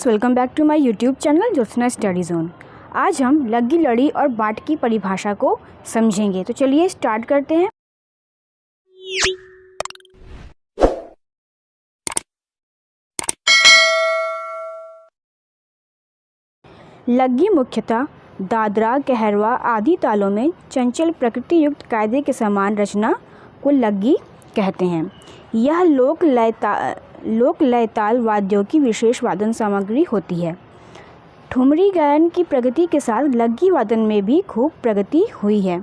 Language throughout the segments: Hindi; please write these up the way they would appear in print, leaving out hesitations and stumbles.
Friends, welcome back to my YouTube channel Jyotsna study zone. आज हम लग्गी, लड़ी और बाट की परिभाषा को समझेंगे। तो चलिए स्टार्ट करते हैं। लग्गी मुख्यतः दादरा, कहरवा आदि तालों में चंचल प्रकृति युक्त कायदे के समान रचना को लग्गी कहते हैं। यह लोक लय ताल वाद्यों की विशेष वादन सामग्री होती है। ठुमरी गायन की प्रगति के साथ लग्गी वादन में भी खूब प्रगति हुई है।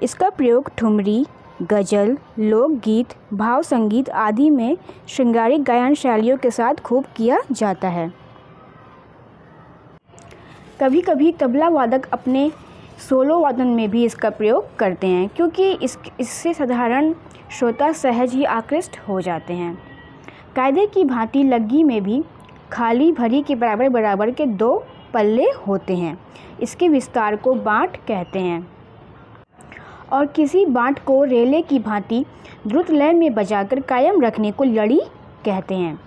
इसका प्रयोग ठुमरी, गज़ल, लोकगीत, भाव संगीत आदि में श्रृंगारिक गायन शैलियों के साथ खूब किया जाता है। कभी कभी तबला वादक अपने सोलो वादन में भी इसका प्रयोग करते हैं, क्योंकि इससे साधारण श्रोता सहज ही आकृष्ट हो जाते हैं। कायदे की भांति लग्गी में भी खाली भरी के बराबर बराबर के दो पल्ले होते हैं। इसके विस्तार को बाट कहते हैं और किसी बाट को रेले की भांति द्रुत लय में बजाकर कायम रखने को लड़ी कहते हैं।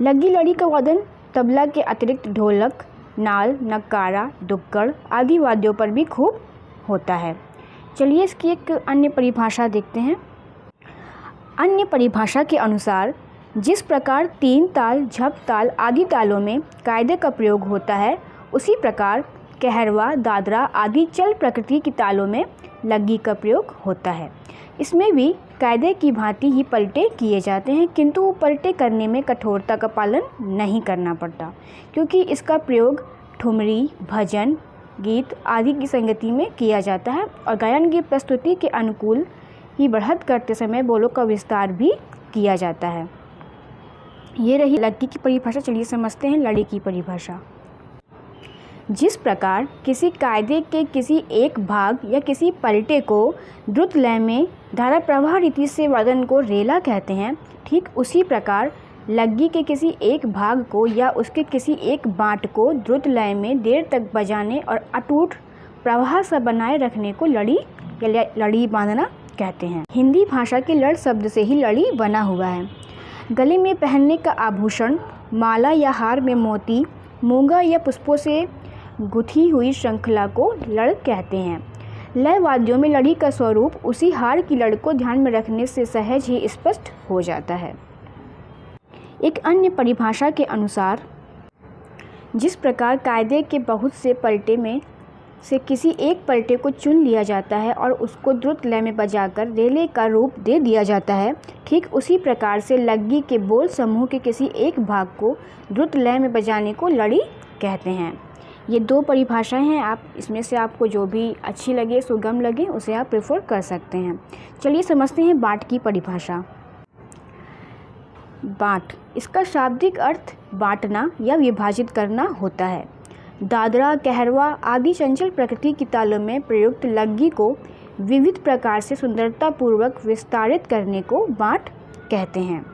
लग्गी लड़ी का वादन तबला के अतिरिक्त ढोलक, नाल, नक्कारा, दुक्कड़ आदि वाद्यों पर भी खूब होता है। चलिए इसकी एक अन्य परिभाषा देखते हैं। अन्य परिभाषा के अनुसार जिस प्रकार तीन ताल, झप ताल आदि तालों में कायदे का प्रयोग होता है, उसी प्रकार कहरवा, दादरा आदि चल प्रकृति की तालों में लग्गी का प्रयोग होता है। इसमें भी कायदे की भांति ही पलटे किए जाते हैं, किंतु पलटे करने में कठोरता का पालन नहीं करना पड़ता, क्योंकि इसका प्रयोग ठुमरी, भजन, गीत आदि की संगति में किया जाता है और गायन की प्रस्तुति के अनुकूल ही बढ़त करते समय बोलों का विस्तार भी किया जाता है। ये रही लग्गी की परिभाषा। चलिए समझते हैं लड़ी की परिभाषा। जिस प्रकार किसी कायदे के किसी एक भाग या किसी पलटे को द्रुत लय में धारा प्रवाह रीति से वादन को रेला कहते हैं, ठीक उसी प्रकार लग्गी के किसी एक भाग को या उसके किसी एक बाट को द्रुत लय में देर तक बजाने और अटूट प्रवाह सा बनाए रखने को लड़ी या लड़ी बांधना कहते हैं। हिंदी भाषा के लड़ शब्द से ही लड़ी बना हुआ है। गले में पहनने का आभूषण, माला या हार में मोती, मूंगा या पुष्पों से गुथी हुई श्रृंखला को लड़ कहते हैं। लय वाद्यों में लड़ी का स्वरूप उसी हार की लड़ को ध्यान में रखने से सहज ही स्पष्ट हो जाता है। एक अन्य परिभाषा के अनुसार जिस प्रकार कायदे के बहुत से पलटे में से किसी एक पलटे को चुन लिया जाता है और उसको द्रुत लय में बजाकर रेले का रूप दे दिया जाता है, ठीक उसी प्रकार से लग्गी के बोल समूह के किसी एक भाग को द्रुत लय में बजाने को लड़ी कहते हैं। ये दो परिभाषाएं हैं। आप इसमें से आपको जो भी अच्छी लगे, सुगम लगे, उसे आप प्रेफर कर सकते हैं। चलिए समझते हैं बाट की परिभाषा। बाट, इसका शाब्दिक अर्थ बांटना या विभाजित करना होता है। दादरा, कहरवा आदि चंचल प्रकृति की तालों में प्रयुक्त लग्गी को विविध प्रकार से सुंदरतापूर्वक विस्तारित करने को बाट कहते हैं।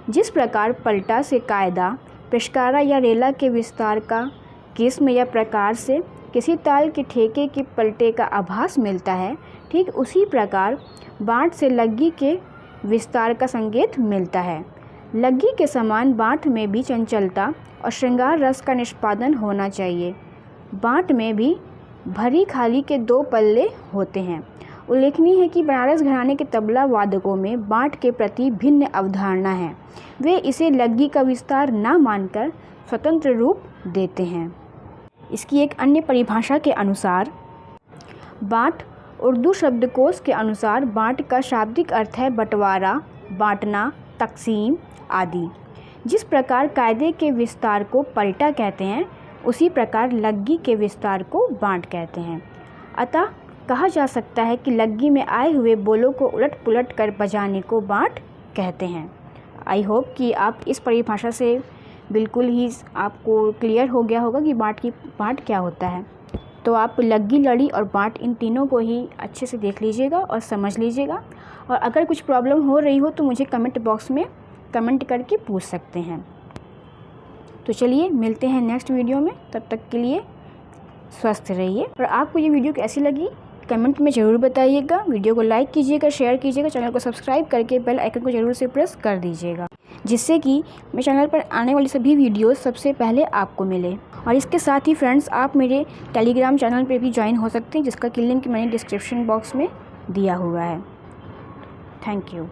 जिस प्रकार पलटा से कायदा, पेशकारा या रेला के विस्तार का किस्म या प्रकार से किसी ताल के ठेके के पलटे का आभास मिलता है, ठीक उसी प्रकार बाट से लग्गी के विस्तार का संकेत मिलता है। लग्गी के समान बाट में भी चंचलता और श्रृंगार रस का निष्पादन होना चाहिए। बाट में भी भरी खाली के दो पल्ले होते हैं। उल्लेखनीय है कि बनारस घराने के तबला वादकों में बाट के प्रति भिन्न अवधारणा है। वे इसे लग्गी का विस्तार न मानकर स्वतंत्र रूप देते हैं। इसकी एक अन्य परिभाषा के अनुसार बाट उर्दू शब्दकोश के अनुसार बाट का शाब्दिक अर्थ है बंटवारा, बांटना, तकसीम आदि। जिस प्रकार कायदे के विस्तार को पलटा कहते हैं, उसी प्रकार लग्गी के विस्तार को बाट कहते हैं। अतः कहा जा सकता है कि लग्गी में आए हुए बोलों को उलट पुलट कर बजाने को बाट कहते हैं। आई होप कि आप इस परिभाषा से बिल्कुल ही आपको क्लियर हो गया होगा कि बाट क्या होता है। तो आप लग्गी, लड़ी और बाट इन तीनों को ही अच्छे से देख लीजिएगा और समझ लीजिएगा। और अगर कुछ प्रॉब्लम हो रही हो तो मुझे कमेंट बॉक्स में कमेंट करके पूछ सकते हैं। तो चलिए मिलते हैं नेक्स्ट वीडियो में। तब तक के लिए स्वस्थ रहिए। और आपको ये वीडियो कैसी लगी कमेंट में ज़रूर बताइएगा। वीडियो को लाइक कीजिएगा, शेयर कीजिएगा, चैनल को सब्सक्राइब करके बेल आइकन को ज़रूर से प्रेस कर दीजिएगा, जिससे कि मेरे चैनल पर आने वाली सभी वीडियोस सबसे पहले आपको मिले। और इसके साथ ही फ्रेंड्स, आप मेरे टेलीग्राम चैनल पर भी ज्वाइन हो सकते हैं, जिसका कि लिंक मैंने डिस्क्रिप्शन बॉक्स में दिया हुआ है। Thank you.